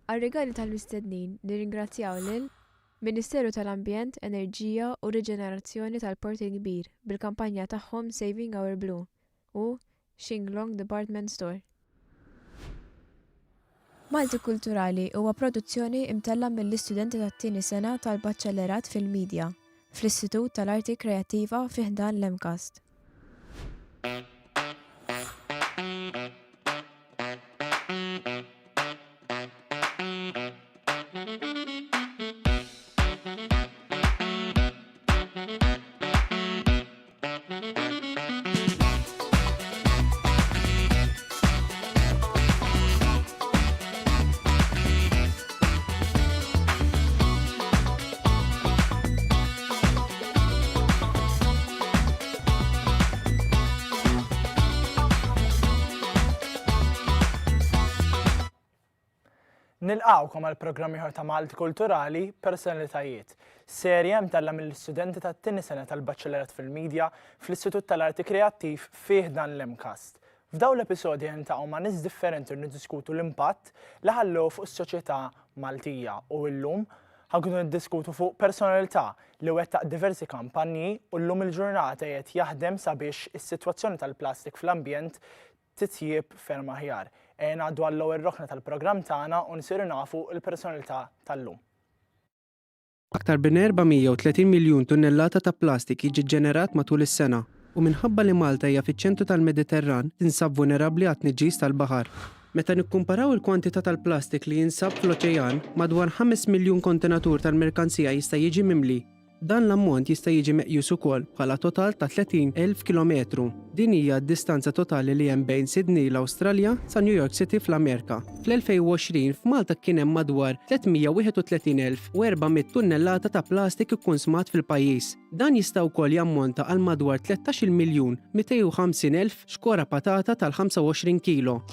Għar-rigali tal-mistednin nirringrazzjaw lil Ministeru tal-Ambjent, Enerġija u Riġenerazzjoni tal-Port il-Kbir bil-kampanja tagħhom Saving Our Blue u Shinglong Department Store. Malti-Kulturali huwa produzzjoni imtella mill-istudenti tat-tieni sena tal-Baċċellerat fil-Midja fl-Istitut tal-Arti Kreattiva fi ħdan l-MCAST. Nilqgħukom għal programm ieħor ta' Malti-Kulturali Personalitajiet, serja mtella mill-istudenti tat-tieni sena tal-Baċċellerat fil-Midja fl-Istitut tal-Arti Kreattiv fi ħdan l-MCAST. F'dawn l-episodji niltaqgħu ma' nies differenti u niddiskutu l-impatt li ħallew fuq is-soċjetà Maltija u llum ħankunu niddiskutu fuq personalità li wettaq diversi kampanji u llum il-ġurnata qed jaħdem sabiex is-sitwazzjoni tal-plastik fl-ambjent titjieb ferm aħjar. Għaddu għall-ewwel roħna tal-programm tagħna u nsiru nafu l-personalità tal-lum. Aktar minn 430 miljun tunnellata ta' plastik jiġi ġenerat matul is-sena u minħabba li Malta hija fiċ-ċentru tal-Mediterran tinsab vulnerabbli għat-tniġġis tal-baħar. Meta nikkumparaw il-kwantità tal-plastik li jinsab fl-oċean, madwar 5 miljun kontenatur tal-merkanzija jista' jiġi mimli. Dan l-ammont jista' jiġi meqjus ukoll bħala total ta' 30,000 kilometru. Din hija d-distanza totali li hemm bejn Sydney l-Awstralja sa New York City fl-Amerika. Fl-2020 f'Malta kien hemm madwar 331,400 tunnellata ta' plastik ikkunsumat fil-pajjiż. Dan jista' wkoll jammonta għal madwar 13,250,000 xkora patata tal-25 kilo.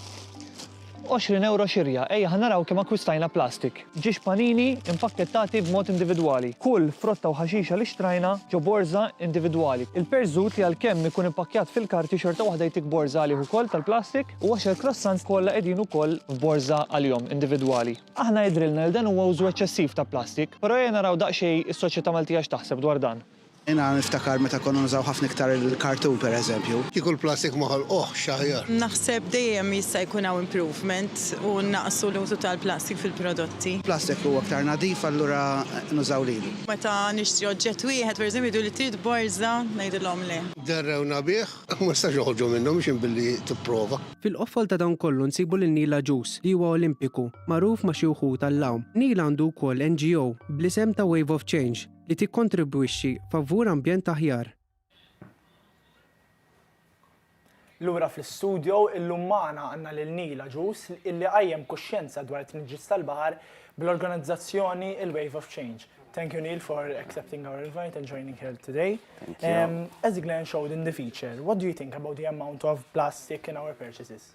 20 euro xirja, ejja ħanaraw kemm akkwistajna plastik. Ġiex panini impakkettati b'mod individwali. Kull frotta u ħaxixa li xtrajna ġo borza individwali. Il-perżut li għalkemm ikun impakkjat fil-karti xorta waħda jtik borza għalih ukoll tal-plastik u 10 croissants kollha qegħdin ukoll f'borza għalihom individwali. Aħna jidrilna l dan huwa użu eċċessiv ta' plastik, però ejja naraw daqsxejn is-soċjetà Maltija x'taħseb dwar dan. Jena niftakar meta konna nużaw ħafna iktar il-kartun per eżempju. Kieku l-plastik maħal xaħjar. Naħseb dejjem jista' jkun hawn improvement u naqsu l-użu tal-plastik fil-prodotti. Plastik huwa aktar nadif allura nużaw lilu. Meta nixtri oġġett wieħed pereżempju jgħidu li trid borża ngħidilhom le. Derrewna bih, ma stax joħorġu minnhom biex billi tipprova. Fil-qoffol ta' dawn kollu nsibu lil Neil Agius li huwa Olimpiku, magħruf ma' xi wħud tal-lawm. Neil għandu wkoll NGO bl-isem ta' Wave of Change li tikkontribwixxi favur ambjent aħjar. Lura fl-istudio illum magħna għandna lil Neil Agius illi qajjem kuxjenza dwar it-tniġġis tal-baħar bl-organizzazzjoni il-Wave of Change. Thank you, Neil, for accepting our invite and joining here today. Thank you. As Glenn showed in the feature, what do you think about the amount of plastic in our purchases?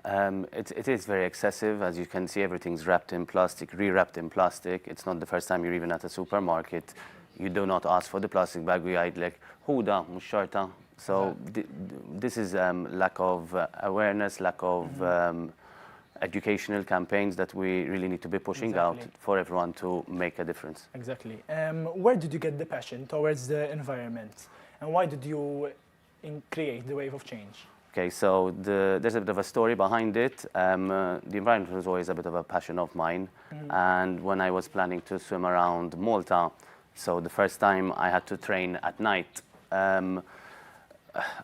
It is very excessive. As you can see, everything's wrapped in plastic, re-wrapped in plastic. It's not the first time you're even at a supermarket. You do not ask for the plastic bag. We hide like, huda, mux xorta. So this is lack of awareness, lack of educational campaigns that we really need to be pushing out for everyone to make a difference. Exactly. Where did you get the passion towards the environment? And why did you create the Wave of Change? Okay, so there's a bit of a story behind it. The environment was always a bit of a passion of mine. And when I was planning to swim around Malta, so the first time I had to train at night,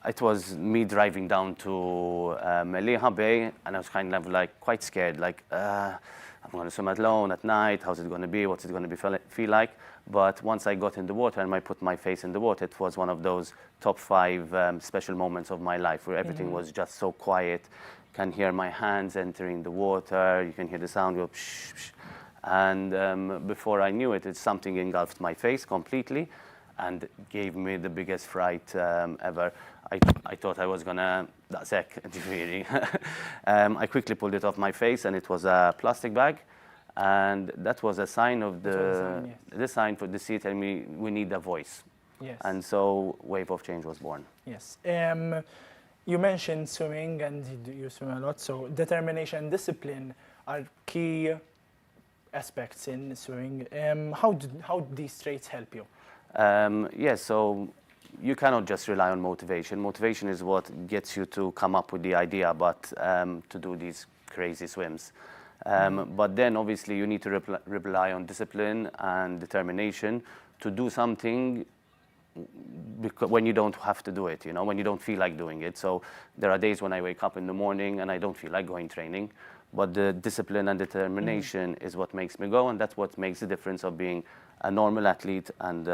it was me driving down to Meliha Bay, and I was kind of like quite scared, like, I'm going to swim alone at night, how's it going to be, what's it going to feel like? But once I got in the water and I put my face in the water, it was one of those top 5 special moments of my life where everything was just so quiet. You can hear my hands entering the water, you can hear the sound go psh, psh. And before I knew it, something engulfed my face completely and gave me the biggest fright ever. I thought I was gonna, that's it, really. I quickly pulled it off my face and it was a plastic bag. And that was a sign of the sign for the sea telling me we need a voice. Yes. And so Wave of Change was born. Yes. You mentioned swimming and you swim a lot, so determination and discipline are key aspects in swimming. How do these traits help you? So you cannot just rely on motivation. Motivation is what gets you to come up with the idea, but to do these crazy swims. But then obviously you need to rely on discipline and determination to do something when you don't have to do it, when you don't feel like doing it. So there are days when I wake up in the morning and I don't feel like going training, but the discipline and determination is what makes me go, and that's what makes the difference of being a normal athlete and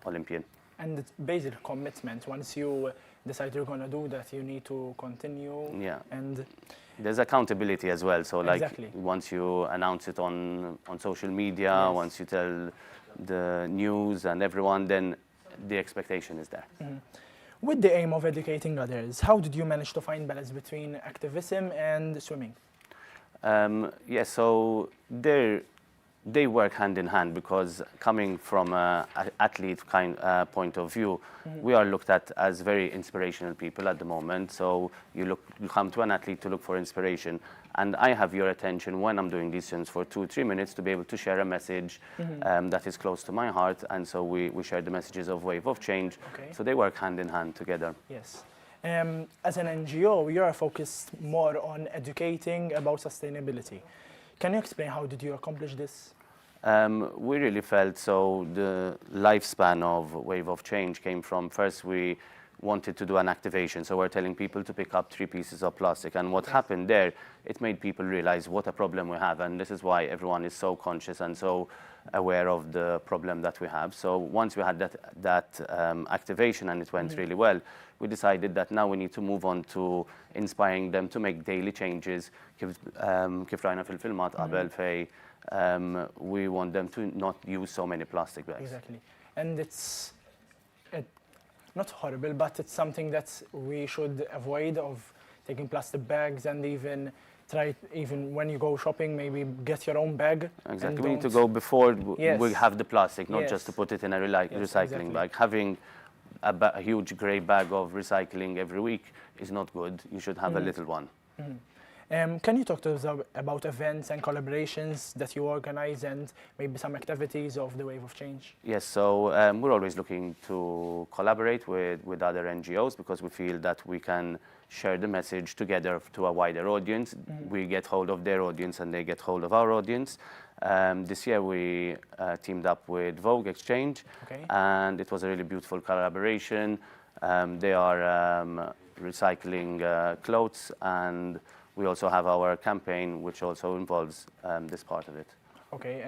Olympian. And it's basic commitment. Once you decide you're going to do that, you need to continue. Yeah. And there's accountability as well. So like exactly. Once you announce it on social media, yes. once you tell the news and everyone, then the expectation is there. With the aim of educating others, how did you manage to find balance between activism and swimming? So they work hand in hand, because coming from an athlete point of view, we are looked at as very inspirational people at the moment. So you come to an athlete to look for inspiration, and I have your attention when I'm doing these swims for 2-3 minutes to be able to share a message that is close to my heart, and so we share the messages of Wave of Change. Okay. So they work hand in hand together. Yes. As an NGO, you are focused more on educating about sustainability. Can you explain how did you accomplish this? We really felt the lifespan of Wave of Change came from, first we wanted to do an activation. So we're telling people to pick up 3 pieces of plastic. And what happened there, it made people realize what a problem we have. And this is why everyone is so conscious and so aware of the problem that we have. So once we had that activation and it went really well, we decided that now we need to move on to inspiring them to make daily changes. Kif rajna fil-filmat qabel fej we want them to not use so many plastic bags. Exactly. And it's not horrible, but it's something that we should avoid, of taking plastic bags, and even when you go shopping, maybe get your own bag. Exactly. We need to go before we have the plastic, not yes. just to put it in a recycling exactly. bag. Having a huge grey bag of recycling every week is not good. You should have a little one. Can you talk to us about events and collaborations that you organize, and maybe some activities of the Wave of Change? Yes, so we're always looking to collaborate with other NGOs, because we feel that we can share the message together to a wider audience. We get hold of their audience and they get hold of our audience. This year we teamed up with Vogue Exchange, and it was a really beautiful collaboration. They are recycling clothes, and we also have our campaign, which also involves this part of it. Okay,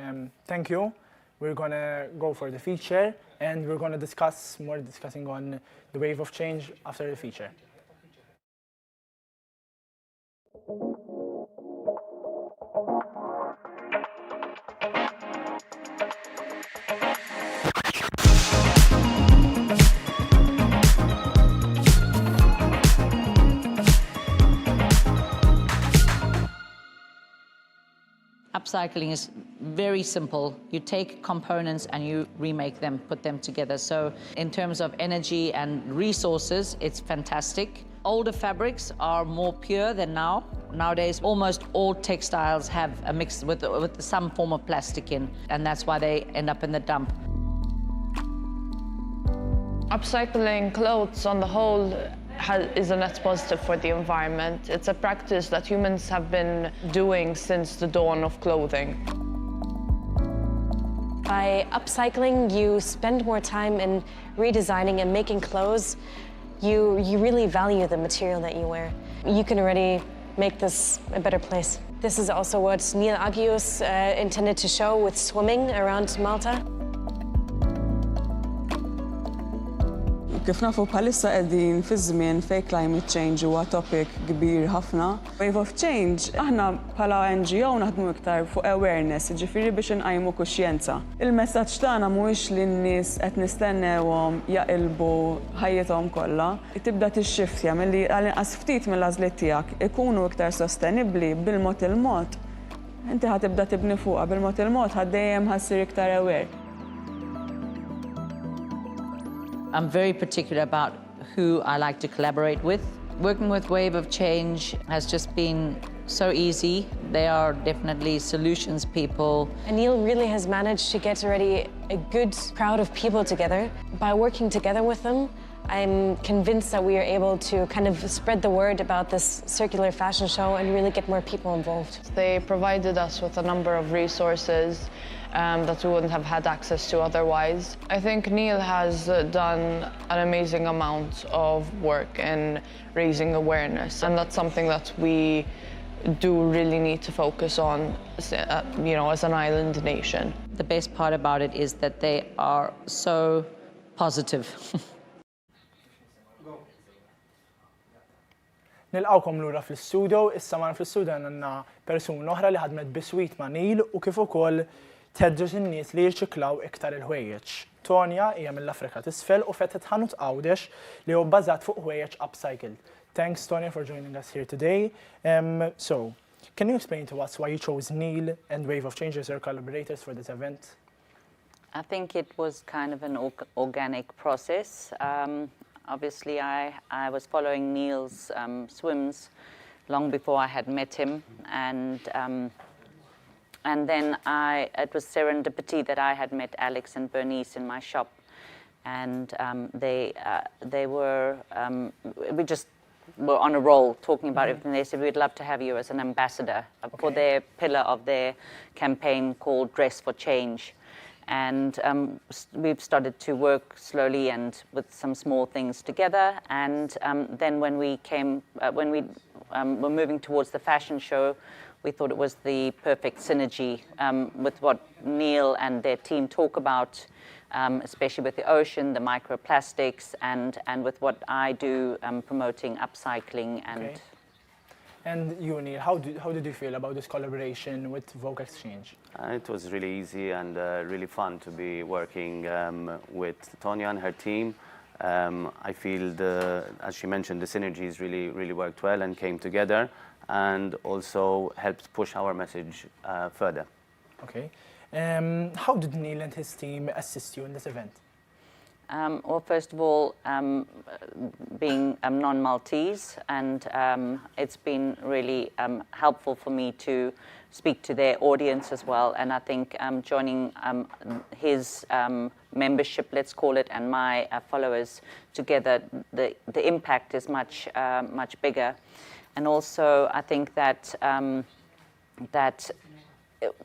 thank you. We're gonna go for the feature, and we're gonna discussing on the Wave of Change after the feature. Upcycling is very simple. You take components and you remake them, put them together. So in terms of energy and resources, it's fantastic. Older fabrics are more pure than now. Nowadays, almost all textiles have a mix with some form of plastic in, and that's why they end up in the dump. Upcycling clothes on the whole is a net positive for the environment. It's a practice that humans have been doing since the dawn of clothing. By upcycling, you spend more time in redesigning and making clothes. You really value the material that you wear. You can already make this a better place. This is also what Neil Agius intended to show with swimming around Malta. Kif nafu bħalissa qegħdin fi żmien fejn climate change huwa topic kbir ħafna. Wave of Change, aħna bħala NGO naħdmu iktar fuq awareness, ġifieri biex inqajmu kuxjenza. Il-messaġġ tagħna mhuwiex li n-nies qed nistennewhom jaqilbu ħajjithom kollha. Tibda tixxiftja milli għal-inqas ftit mill-għażliet tiegħek ikunu iktar sostenibbli bil-mod il-mod. Inti ħatibda tibni fuqha bil-mod il-mod ħadd dejjem ħassir iktar aware. I'm very particular about who I like to collaborate with. Working with Wave of Change has just been so easy. They are definitely solutions people. And Neil really has managed to get already a good crowd of people together. By working together with them, I'm convinced that we are able to kind of spread the word about this circular fashion show and really get more people involved. They provided us with a number of resources that we wouldn't have had access to otherwise. I think Neil has done an amazing amount of work in raising awareness, and that's something that we do really need to focus on, you know, as an island nation. The best part about it is that they are so positive. Nilqawkom lura fl-studio, issa ma fl-studio għandna persuna oħra li ħadmet biswit ma' Neil u kif ukoll tħeġġeġ in-nies li jirċiklaw iktar il-ħwejjeġ. Tonja hija mill-Afrika t'isfel u fettet ħanut Għawdex li huwa bbażat fuq ħwejjeġ upcycled. Thanks, Tonya, for joining us here today. So, can you explain to us why you chose Neil and Wave of Change as your collaborators for this event? I think it was kind of an organic process. Obviously, I was following Neil's swims long before I had met him, and then it was serendipity that I had met Alex and Bernice in my shop, and we were on a roll talking about everything. They said, we'd love to have you as an ambassador for their pillar of their campaign called Dress for Change. And we've started to work slowly and with some small things together. And then when we were moving towards the fashion show, we thought it was the perfect synergy with what Neil and their team talk about, especially with the ocean, the microplastics, and with what I do promoting upcycling and. Okay. And you, Neil, how did you feel about this collaboration with Vogue Exchange? It was really easy and really fun to be working with Tonya and her team. I feel, as she mentioned, the synergies really worked well and came together, and also helped push our message further. Okay. How did Neil and his team assist you in this event? Well, first of all, being non-Maltese, and it's been really helpful for me to speak to their audience as well. And I think joining his membership, let's call it, and my followers together, the impact is much bigger. And also, I think that that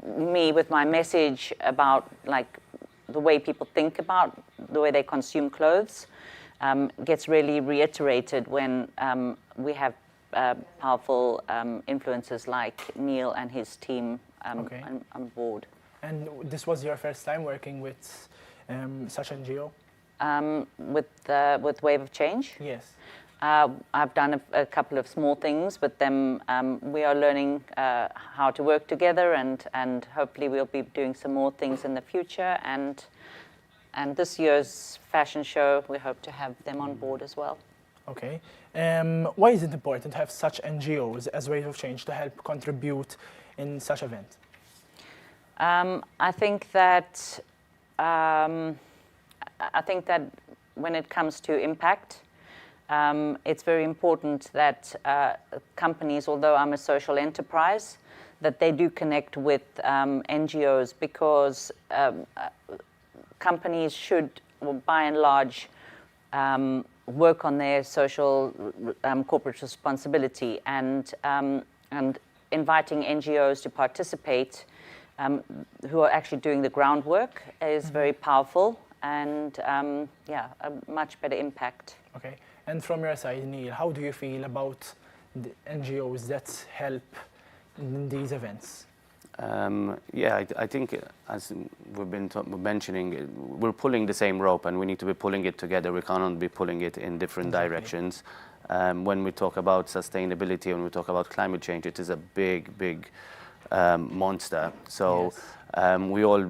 me with my message about the way people think about the way they consume clothes gets really reiterated when we have powerful influencers like Neil and his team on board. And this was your first time working with such NGO? With Wave of Change? Yes. I've done a couple of small things with them. We are learning how to work together, and hopefully we'll be doing some more things in the future. And this year's fashion show, we hope to have them on board as well. Okay. Why is it important to have such NGOs as Wave of Change to help contribute in such event? I think that when it comes to impact, it's very important that companies, although I'm a social enterprise, that they do connect with NGOs, because companies should, by and large, work on their social corporate responsibility, and inviting NGOs to participate who are actually doing the groundwork is very powerful, and a much better impact. Okay. And from your side, Neil, how do you feel about the NGOs that help in these events? I think, as we've been mentioning, we're pulling the same rope, and we need to be pulling it together. We cannot be pulling it in different directions. When we talk about sustainability, when we talk about climate change, it is a big monster. So we all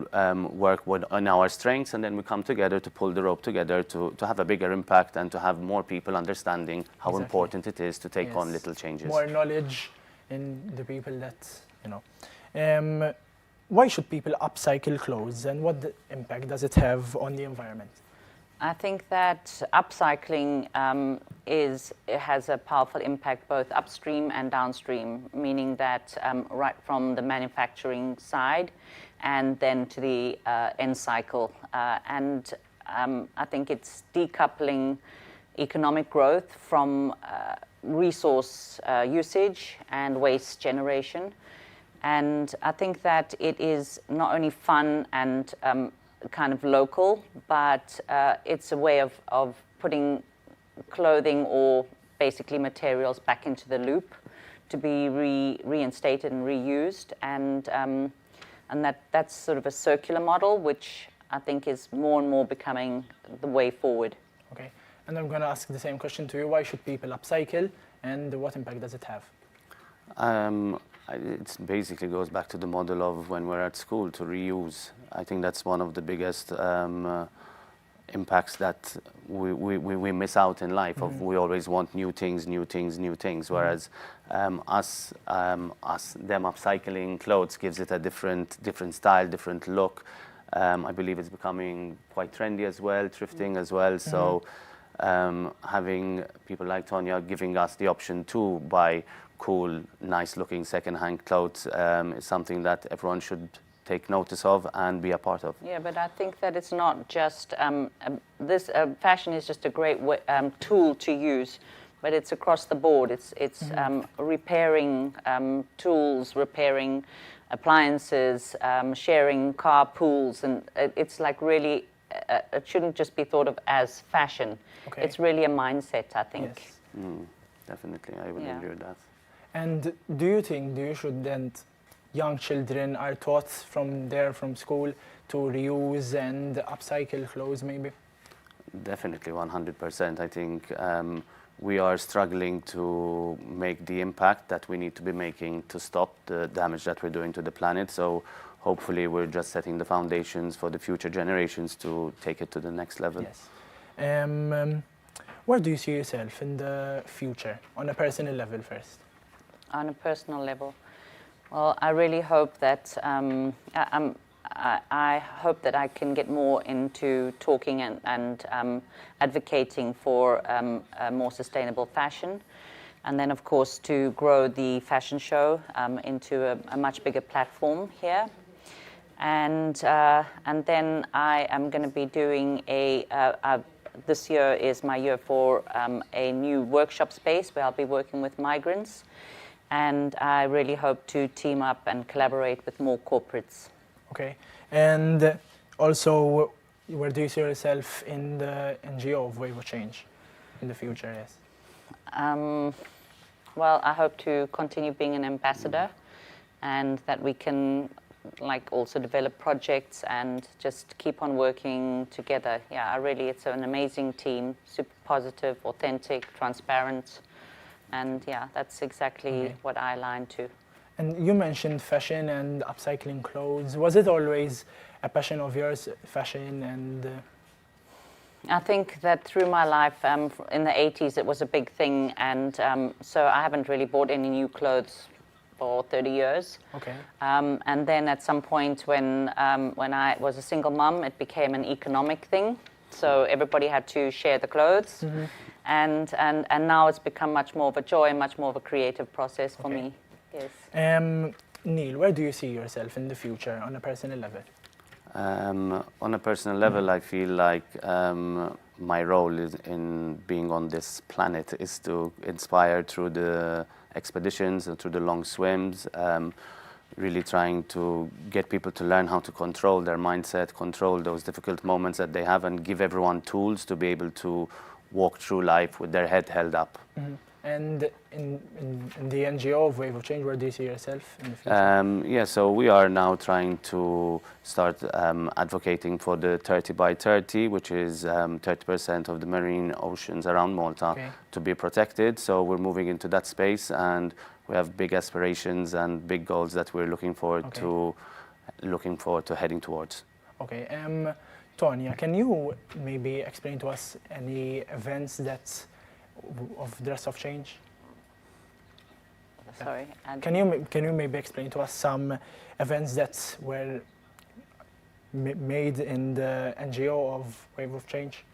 work on our strengths, and then we come together to pull the rope together to have a bigger impact and to have more people understanding how important it is to take on little changes. More knowledge in the people that, you know. Why should people upcycle clothes, and what impact does it have on the environment? I think that upcycling has a powerful impact both upstream and downstream, meaning that right from the manufacturing side and then to the end cycle. I think it's decoupling economic growth from resource usage and waste generation. And I think that it is not only fun and kind of local, but it's a way of putting clothing or basically materials back into the loop to be reinstated and reused. And that's sort of a circular model, which I think is more and more becoming the way forward. Okay, and I'm going to ask the same question to you. Why should people upcycle, and what impact does it have? It basically goes back to the model of when we're at school, to reuse. I think that's one of the biggest impacts that we miss out in life. Of we always want new things, whereas them upcycling clothes gives it a different style, different look. I believe it's becoming quite trendy as well, thrifting as well. So having people like Tonya giving us the option to buy cool, nice-looking second-hand clothes is something that everyone should take notice of and be a part of. Yeah, but I think that it's not just fashion is just a great tool to use, but it's across the board. It's repairing tools, repairing appliances, sharing car pools, and it's like really it shouldn't just be thought of as fashion. Okay. It's really a mindset, I think. Yes. Definitely, I would agree with that. And do you think young children are taught from school to reuse and upcycle clothes maybe? Definitely, 100%. I think we are struggling to make the impact that we need to be making to stop the damage that we're doing to the planet. So hopefully we're just setting the foundations for the future generations to take it to the next level. Yes. Where do you see yourself in the future, on a personal level first? On a personal level, well, I really hope that I hope that I can get more into talking and advocating for more sustainable fashion, and then of course to grow the fashion show into a much bigger platform here, and then I am going to be doing this year is my year for a new workshop space where I'll be working with migrants. And I really hope to team up and collaborate with more corporates. Okay. And also, where do you see yourself in the NGO of Wave of Change in the future? Yes. Well, I hope to continue being an ambassador, and that we can also develop projects and just keep on working together. Yeah, it's an amazing team, super positive, authentic, transparent. And yeah, that's exactly what I align to. And you mentioned fashion and upcycling clothes. Was it always a passion of yours, fashion and... I think that through my life, in the 80s, it was a big thing. And so I haven't really bought any new clothes for 30 years. Okay. And then at some point when I was a single mum, it became an economic thing. So everybody had to share the clothes. And now it's become much more of a joy, much more of a creative process for me. Yes. Neil, where do you see yourself in the future on a personal level? On a personal level, I feel like my role in being on this planet is to inspire through the expeditions and through the long swims, really trying to get people to learn how to control their mindset, control those difficult moments that they have, and give everyone tools to be able to walk through life with their head held up. And in the NGO of Wave of Change, where do you see yourself in the future? So we are now trying to start advocating for the 30 by 30, which is 30% of the marine oceans around Malta to be protected. So we're moving into that space, and we have big aspirations and big goals that we're looking forward to heading towards. Okay. Tonya, can you maybe explain to us any events of Dress of Change? Sorry. Can you maybe explain to us some events that were made in the NGO of Wave of Change?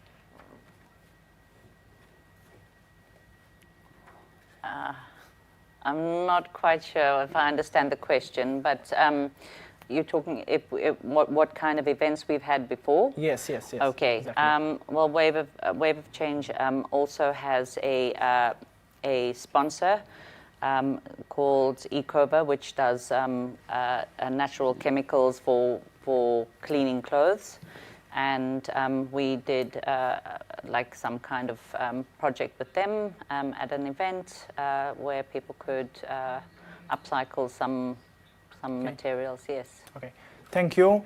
I'm not quite sure if I understand the question, but you're talking what kind of events we've had before? Yes. Okay. Exactly. Well, Wave of Change also has a sponsor called Ecova, which does natural chemicals for cleaning clothes. And we did like some kind of project with them at an event where people could upcycle some materials, yes. Okay. Thank you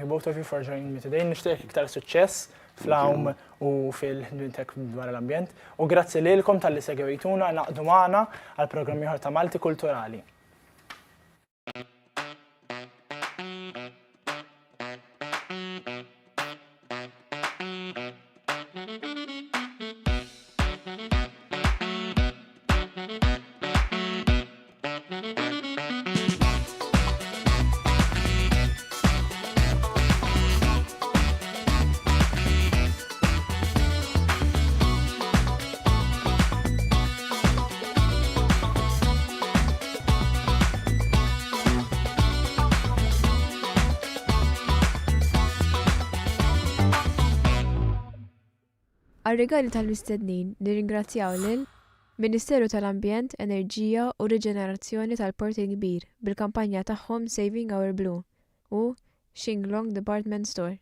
both of you for joining me today. Nixtieq iktar suċċess fl-awm u fil-ħdimtek dwar l-ambjent. U grazzi lilkom tal-li segwejtuna naqdu magħna għal programm ieħor ta' Malti-Kulturali. Għar-rigali tal-mistednin nirringrazzjaw lil Ministeru tal-Ambjent, Enerġija u Riġenerazzjoni tal-Port il-Kbir bil-kampanja tagħhom Saving Our Blue u Shinglong Department Store.